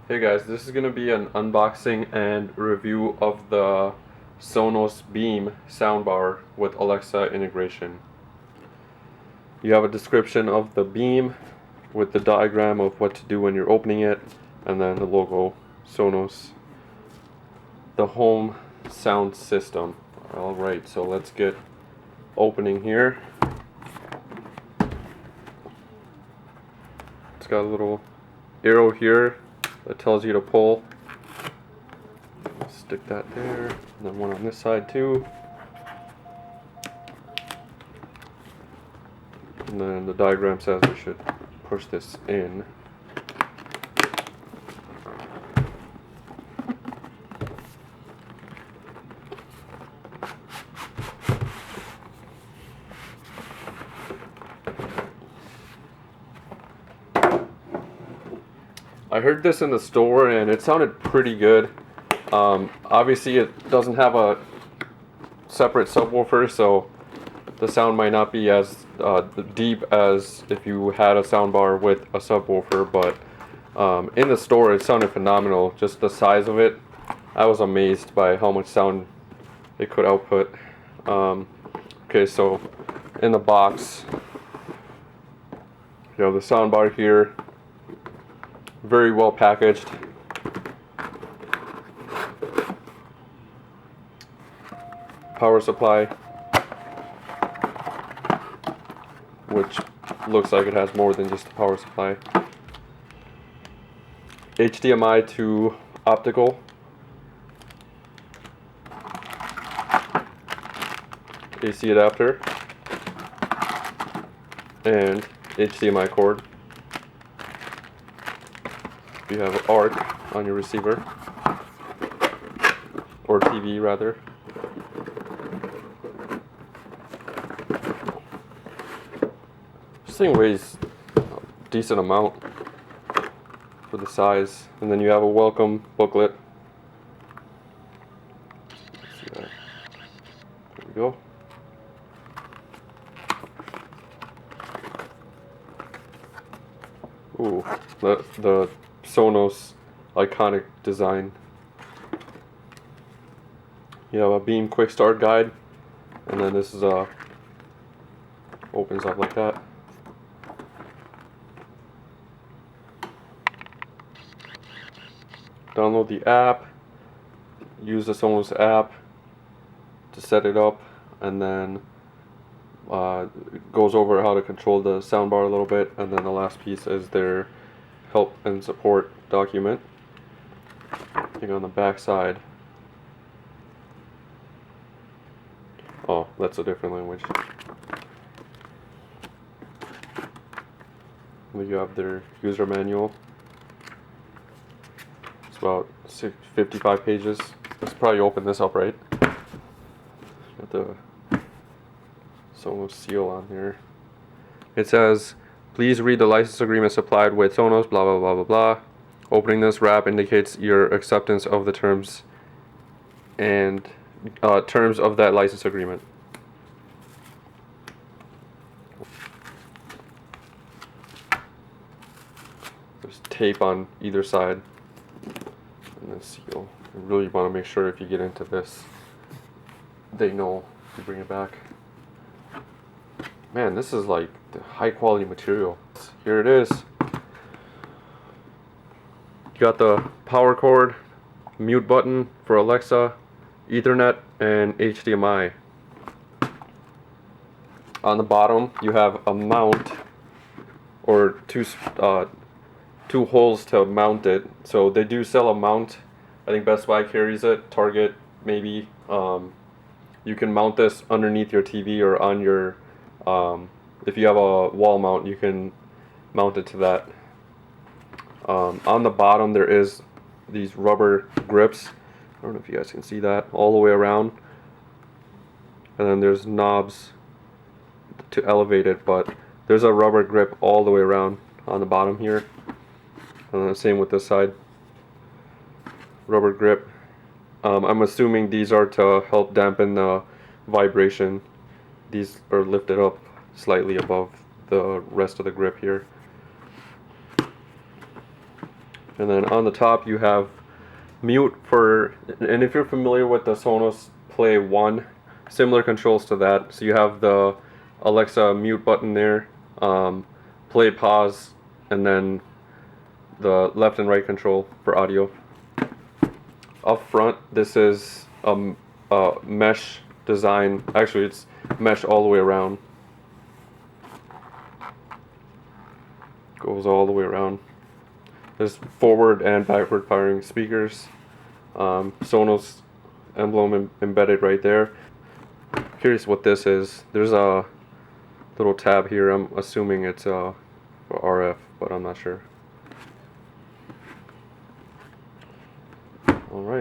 Hey guys, this is going to be an unboxing and review of the Sonos Beam soundbar with Alexa integration. You have a description of the Beam with the diagram of what to do when you're opening it, and then the logo Sonos. The home sound system. Alright, so let's get opening here. It's got a little arrow here that tells you to pull. Stick that there, and then one on this side too. And then the diagram says we should push this in. I heard this in the store and it sounded pretty good. Obviously it doesn't have a separate subwoofer, so the sound might not be as deep as if you had a soundbar with a subwoofer, but in the store it sounded phenomenal. Just the size of it, I was amazed by how much sound it could output. Okay, so in the box, you have the soundbar here, very well packaged. Power supply, which looks like it has more than just a power supply. HDMI to optical. AC adapter. And HDMI cord. You have ARC on your receiver. Or TV rather. This thing weighs a decent amount for the size, and then you have a welcome booklet. See that? There we go. Ooh, the Sonos iconic design. You have a Beam quick start guide, and then this is opens up like that. Download the app, use the Sonos app to set it up, and then it goes over how to control the soundbar a little bit, and then the last piece is their help and support document. I think on the back side, oh, that's a different language. You have their user manual. It's about 55 pages. Let's probably open this up, right? Got the Sonos seal on here. It says, please read the license agreement supplied with Sonos, blah blah blah blah blah. Opening this wrap indicates your acceptance of the terms and terms of that license agreement. There's tape on either side. And then seal. You really want to make sure if you get into this, they know to bring it back. Man, this is like the high quality material. Here it is. You got the power cord, mute button for Alexa, Ethernet, and HDMI. On the bottom, you have a mount, or two holes to mount it. So they do sell a mount. I think Best Buy carries it, Target maybe. You can mount this underneath your TV or on your, if you have a wall mount, you can mount it to that. On the bottom there is these rubber grips. I don't know if you guys can see that, all the way around. And then there's knobs to elevate it, but there's a rubber grip all the way around on the bottom here. And then same with this side. Rubber grip. I'm assuming these are to help dampen the vibration. These are lifted up slightly above the rest of the grip here. And then on the top you have mute for, and if you're familiar with the Sonos Play 1, similar controls to that. So you have the Alexa mute button there, play, pause, and then the left and right control for audio. Up front, this is a mesh design. Actually, it's mesh all the way around. Goes all the way around. There's forward and backward firing speakers. Sonos emblem embedded right there. Curious what this is. There's a little tab here. I'm assuming it's for RF, but I'm not sure. All right.